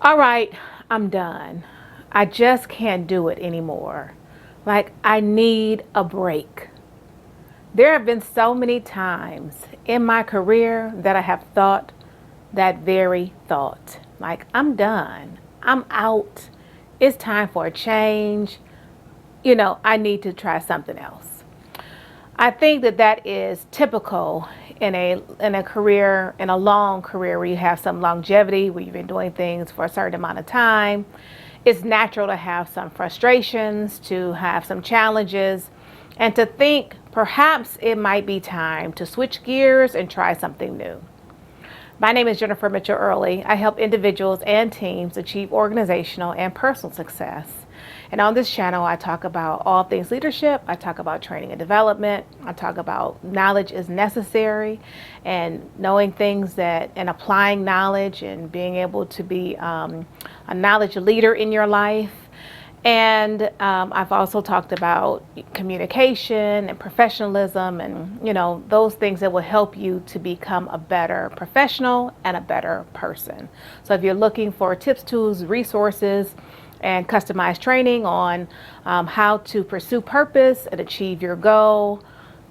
All right, I'm done. I just can't do it anymore. Like, I need a break. There have been so many times in my career that I have thought that very thought. Like, I'm done. I'm out. It's time for a change. I need to try something else. I think that that is typical in a career, in a long career where you have some longevity, where you've been doing things for a certain amount of time. It's natural to have some frustrations, to have some challenges, and to think perhaps it might be time to switch gears and try something new. My name is Jennifer Mitchell Early. I help individuals and teams achieve organizational and personal success. And on this channel, I talk about all things leadership. I talk about training and development. I talk about knowledge is necessary and knowing things and applying knowledge and being able to be a knowledge leader in your life. And I've also talked about communication and professionalism and, those things that will help you to become a better professional and a better person. So if you're looking for tips, tools, resources, and customized training on how to pursue purpose and achieve your goal,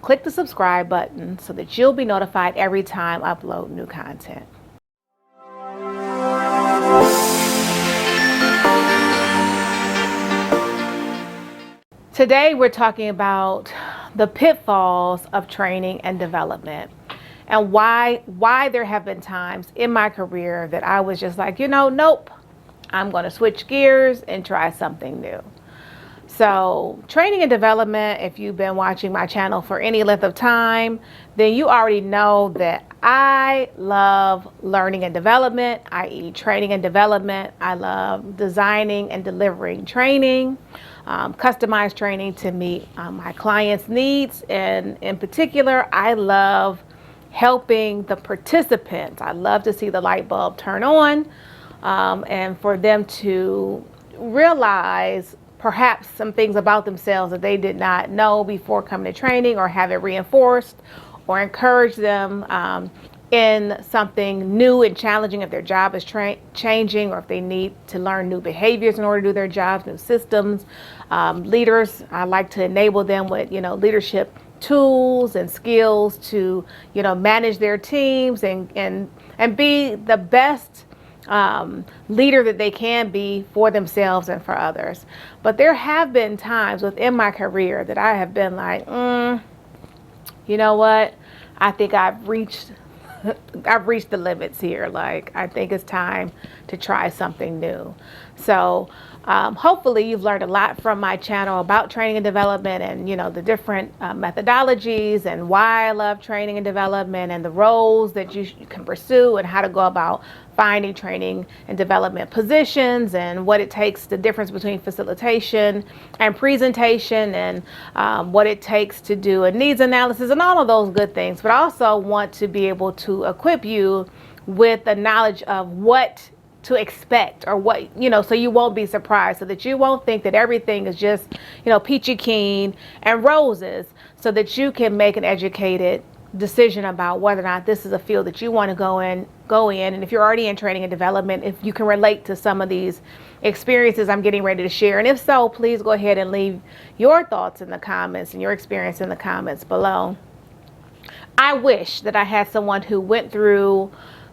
click the subscribe button so that you'll be notified every time I upload new content. Today we're talking about the pitfalls of training and development and why there have been times in my career that I was just like, nope, I'm going to switch gears and try something new. So training and development, if you've been watching my channel for any length of time, then you already know that I love learning and development, i.e. training and development. I love designing and delivering training, customized training to meet my clients' needs. And in particular, I love helping the participants. I love to see the light bulb turn on and for them to realize perhaps some things about themselves that they did not know before coming to training, or have it reinforced or encourage them in something new and challenging if their job is changing, or if they need to learn new behaviors in order to do their jobs, new systems. Leaders, I like to enable them with, leadership tools and skills to, manage their teams and be the best leader that they can be for themselves and for others. But there have been times within my career that I have been like, you know what? I think I've reached the limits here. Like, I think it's time to try something new. So hopefully you've learned a lot from my channel about training and development and, the different methodologies and why I love training and development and the roles that you can pursue and how to go about finding training and development positions and what it takes, the difference between facilitation and presentation, and what it takes to do a needs analysis and all of those good things. But I also want to be able to equip you with the knowledge of what to expect, or what, so you won't be surprised, so that you won't think that everything is just, peachy keen and roses, so that you can make an educated decision about whether or not this is a field that you want to go in. And if you're already in training and development, if you can relate to some of these experiences I'm getting ready to share. And if so, please go ahead and leave your thoughts in the comments and your experience in the comments below. I wish that I had someone who went through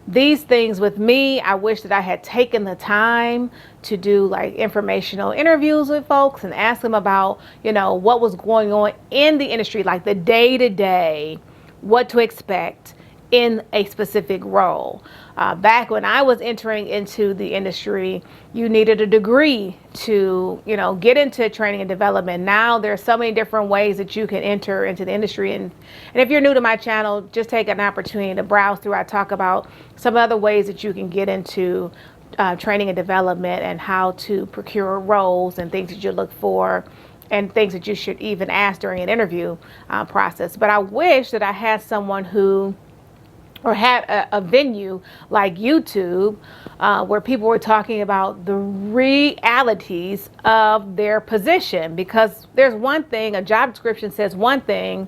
these things with me. I wish that I had taken the time to do like informational interviews with folks and ask them about, what was going on in the industry, like the day-to-day, what to expect in a specific role. Back when I was entering into the industry, you needed a degree to, get into training and development. Now there's so many different ways that you can enter into the industry. And if you're new to my channel, just take an opportunity to browse through. I talk about some other ways that you can get into training and development, and how to procure roles and things that you look for, and things that you should even ask during an interview process. But I wish that I had someone or had a venue like YouTube where people were talking about the realities of their position. Because there's one thing, a job description says one thing,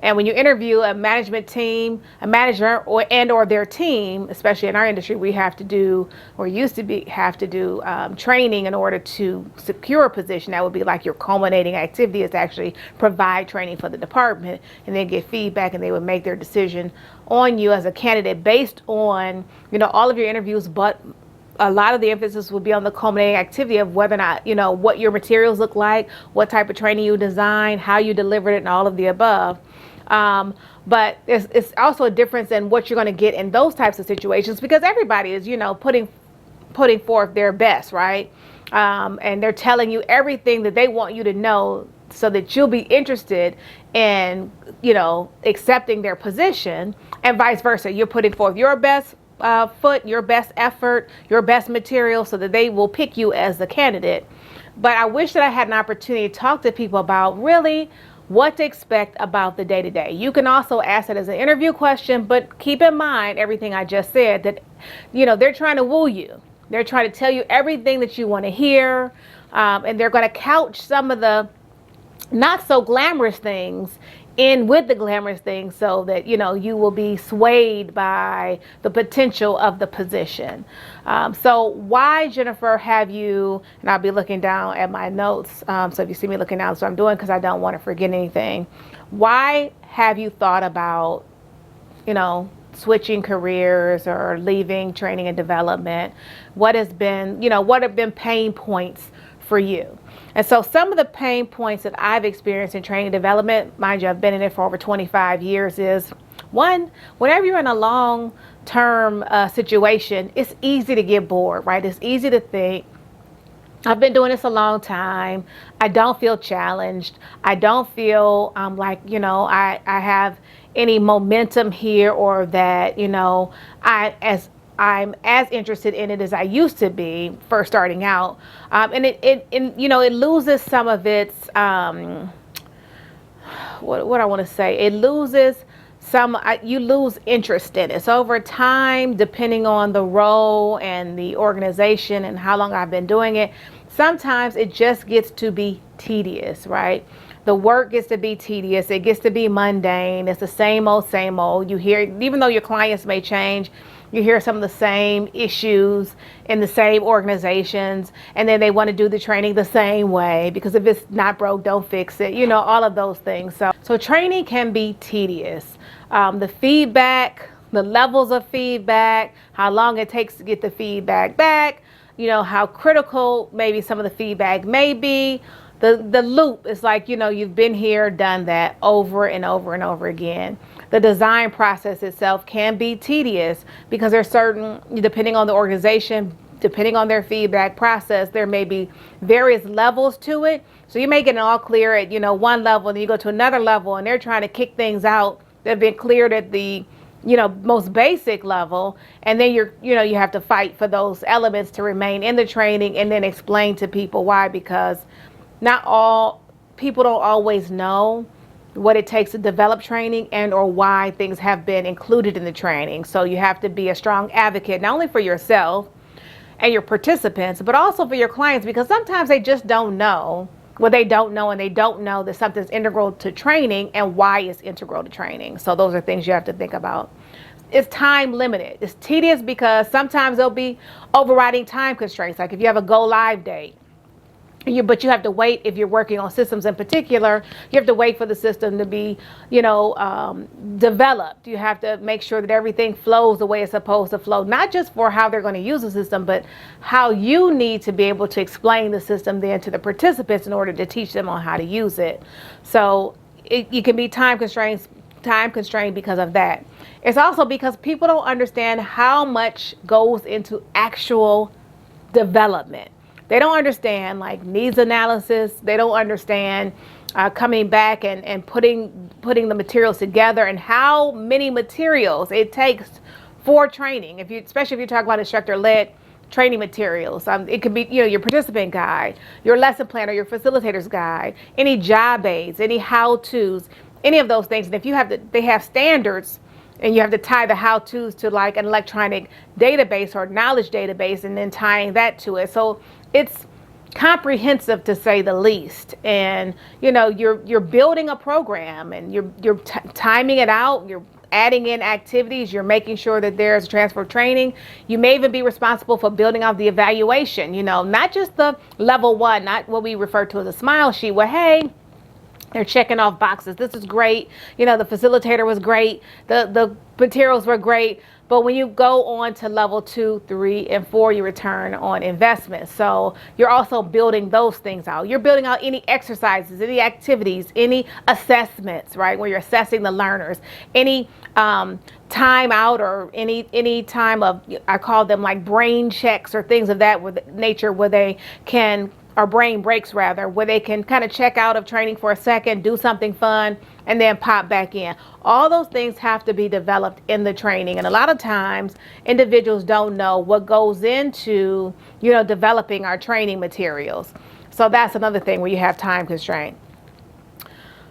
And when you interview a management team, a manager or their team, especially in our industry, we have to do, or used to be have to do training in order to secure a position. That would be like your culminating activity is to actually provide training for the department and then get feedback, and they would make their decision on you as a candidate based on, all of your interviews, but a lot of the emphasis will be on the culminating activity of whether or not, what your materials look like, what type of training you design, how you delivered it, and all of the above. But it's also a difference in what you're going to get in those types of situations, because everybody is, putting forth their best, right? And they're telling you everything that they want you to know so that you'll be interested in, accepting their position, and vice versa. You're putting forth your best your best effort, your best material, so that they will pick you as the candidate. But I wish that I had an opportunity to talk to people about really what to expect about the day-to-day. You can also ask it as an interview question, but keep in mind everything I just said, that, they're trying to woo you. They're trying to tell you everything that you want to hear, and they're going to couch some of the not so glamorous things in with the glamorous things, so that you will be swayed by the potential of the position. So why, Jennifer, have you, and I'll be looking down at my notes, so if you see me looking down, that's what I'm doing, because I don't want to forget anything. Why have you thought about switching careers or leaving training and development? What have been pain points for you? And so some of the pain points that I've experienced in training and development, mind you, I've been in it for over 25 years, is one, whenever you're in a long-term situation, it's easy to get bored, right? It's easy to think, I've been doing this a long time. I don't feel challenged. I don't feel like, I have any momentum here, or that, I'm as interested in it as I used to be first starting out. And it loses some of its, what I want to say, it loses you lose interest in it. So over time, depending on the role and the organization and how long I've been doing it, sometimes it just gets to be tedious, right? The work gets to be tedious. It gets to be mundane. It's the same old, same old. You hear, even though your clients may change, you hear some of the same issues in the same organizations, and then they want to do the training the same way, because if it's not broke, don't fix it. All of those things. So training can be tedious. The feedback, the levels of feedback, how long it takes to get the feedback back, how critical maybe some of the feedback may be. The loop is like, you've been here, done that over and over and over again. The design process itself can be tedious, because there's certain, depending on the organization, depending on their feedback process, there may be various levels to it. So you may get an all clear at, one level, and then you go to another level, and they're trying to kick things out that have been cleared at the, most basic level. And then you have to fight for those elements to remain in the training, and then explain to people why, because not all people don't always know what it takes to develop training and or why things have been included in the training. So you have to be a strong advocate, not only for yourself and your participants, but also for your clients, because sometimes they just don't know what they don't know, and they don't know that something's integral to training and why it's integral to training. So those are things you have to think about. It's time limited. It's tedious because sometimes there'll be overriding time constraints. Like if you have a go live date, but you have to wait. If you're working on systems in particular, you have to wait for the system to be, developed. You have to make sure that everything flows the way it's supposed to flow, not just for how they're going to use the system, but how you need to be able to explain the system then to the participants in order to teach them on how to use it. So you can be time constrained because of that. It's also because people don't understand how much goes into actual development. They don't understand like needs analysis. They don't understand coming back and putting the materials together, and how many materials it takes for training. Especially if you talk about instructor-led training materials, it could be your participant guide, your lesson planner, your facilitator's guide, any job aids, any how-tos, any of those things. And if they have standards, and you have to tie the how-tos to like an electronic database or knowledge database, and then tying that to it. So it's comprehensive, to say the least. And you're building a program, and you're timing it out, you're adding in activities, you're making sure that there's transfer training. You may even be responsible for building out the evaluation, not just the level one, not what we refer to as a smile sheet where, hey, they're checking off boxes. This is great. The facilitator was great. The materials were great. But when you go on to level 2, 3, and 4, you return on investment. So you're also building those things out. You're building out any exercises, any activities, any assessments, right? Where you're assessing the learners, any time out, or any time of, I call them like brain checks or things of that nature, where they can, or brain breaks rather, where they can kind of check out of training for a second, do something fun, and then pop back in. All those things have to be developed in the training. And a lot of times individuals don't know what goes into, developing our training materials. So that's another thing where you have time constraint.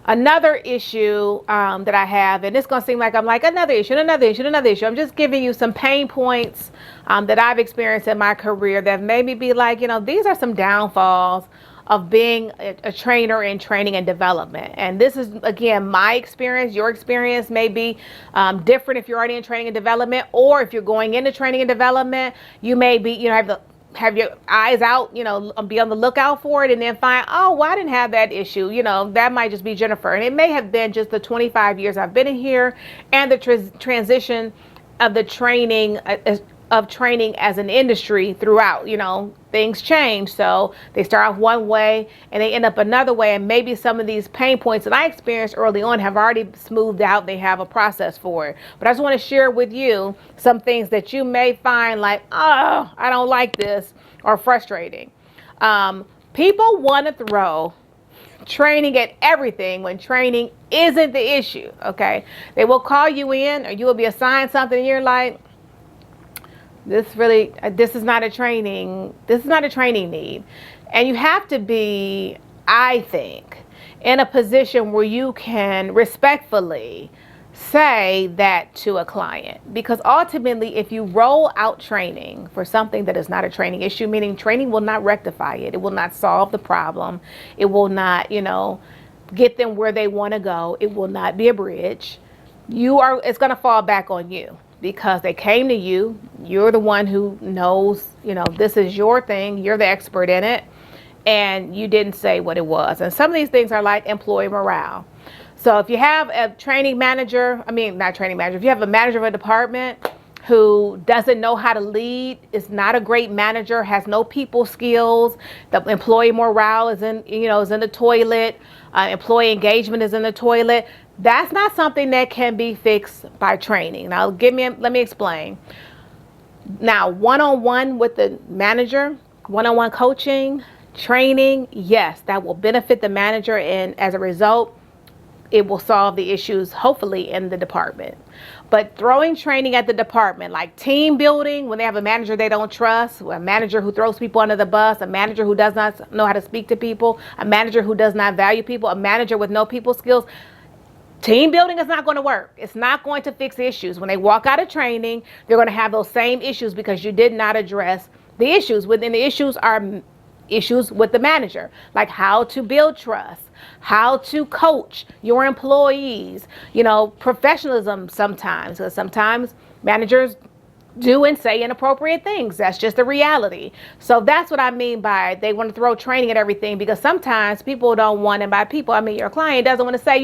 Another issue that I have, and it's going to seem like I'm like another issue. I'm just giving you some pain points that I've experienced in my career that made me be like, these are some downfalls of being a trainer in training and development. And this is, again, my experience. Your experience may be different if you're already in training and development, or if you're going into training and development, you may be, have your eyes out, be on the lookout for it, and then find, oh, well, I didn't have that issue. That might just be Jennifer. And it may have been just the 25 years I've been in here, and the transition of the training, of training as an industry throughout. Things change. So they start off one way and they end up another way. And maybe some of these pain points that I experienced early on have already smoothed out. They have a process for it. But I just want to share with you some things that you may find like, oh, I don't like this, or frustrating. People want to throw training at everything when training isn't the issue. Okay. They will call you in, or you will be assigned something, and you're like, this is not a training need. And you have to be, I think, in a position where you can respectfully say that to a client. Because ultimately, if you roll out training for something that is not a training issue, meaning training will not rectify it, it will not solve the problem, it will not, get them where they want to go, it will not be a bridge, it's going to fall back on you. Because they came to you, you're the one who knows, this is your thing, you're the expert in it, and you didn't say what it was. And some of these things are like employee morale. So if you have a training manager, if you have a manager of a department who doesn't know how to lead, is not a great manager, has no people skills, the employee morale is in the toilet, employee engagement is in the toilet, that's not something that can be fixed by training. Now, let me explain. Now, one-on-one with the manager, one-on-one coaching, training, yes, that will benefit the manager, and as a result, it will solve the issues, hopefully, in the department. But throwing training at the department, like team building, when they have a manager they don't trust, a manager who throws people under the bus, a manager who does not know how to speak to people, a manager who does not value people, a manager with no people skills, team building is not going to work. It's not going to fix issues. When they walk out of training, they're going to have those same issues because you did not address the issues. Within the issues are issues with the manager, like how to build trust, how to coach your employees, professionalism sometimes. Because sometimes managers do and say inappropriate things. That's just the reality. So that's what I mean by they want to throw training at everything, because sometimes people don't want, and by people I mean your client doesn't want to say,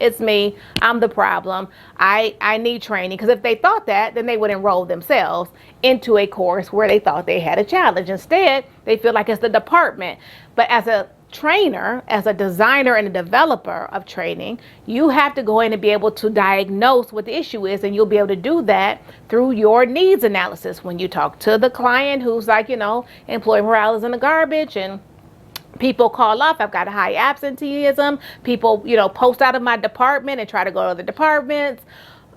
it's me, I'm the problem, I need training. Because if they thought that, then they would enroll themselves into a course where they thought they had a challenge. Instead, they feel like it's the department. But as a trainer, as a designer and a developer of training, you have to go in and be able to diagnose what the issue is, and you'll be able to do that through your needs analysis. When you talk to the client who's like, employee morale is in the garbage, and people call off, I've got a high absenteeism, people, post out of my department and try to go to other departments.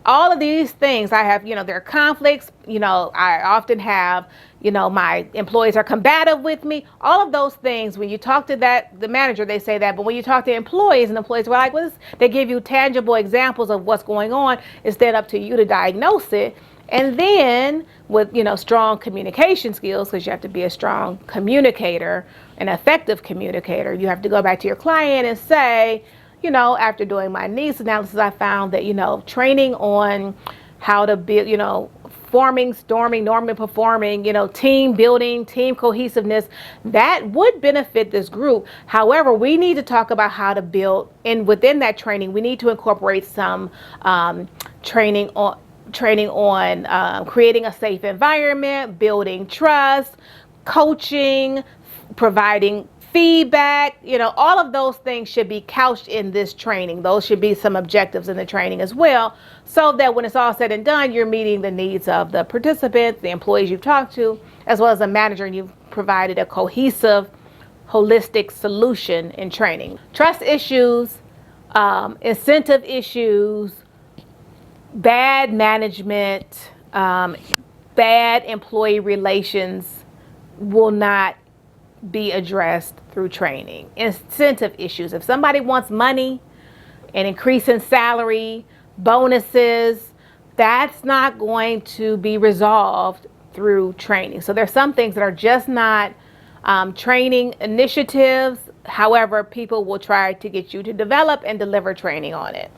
All of these things I have, there are conflicts, I often have, my employees are combative with me. All of those things, when you talk to the manager, they say that. But when you talk to employees, and employees are like, they give you tangible examples of what's going on. It's then up to you to diagnose it And then with, strong communication skills, because you have to be a strong communicator, an effective communicator, you have to go back to your client and say, after doing my needs analysis, I found that, training on how to build, forming, storming, norming, performing, team building, team cohesiveness, that would benefit this group. However, we need to talk about how to build, and within that training, we need to incorporate some training on creating a safe environment, building trust, coaching, providing feedback. All of those things should be couched in this training. Those should be some objectives in the training as well, so that when it's all said and done, you're meeting the needs of the participants, the employees you've talked to, as well as a manager, and you've provided a cohesive, holistic solution in training. Trust issues, incentive issues, bad management, bad employee relations will not be addressed through training. Incentive issues. If somebody wants money, an increase in salary, bonuses, that's not going to be resolved through training. So there's some things that are just not training initiatives. However, people will try to get you to develop and deliver training on it.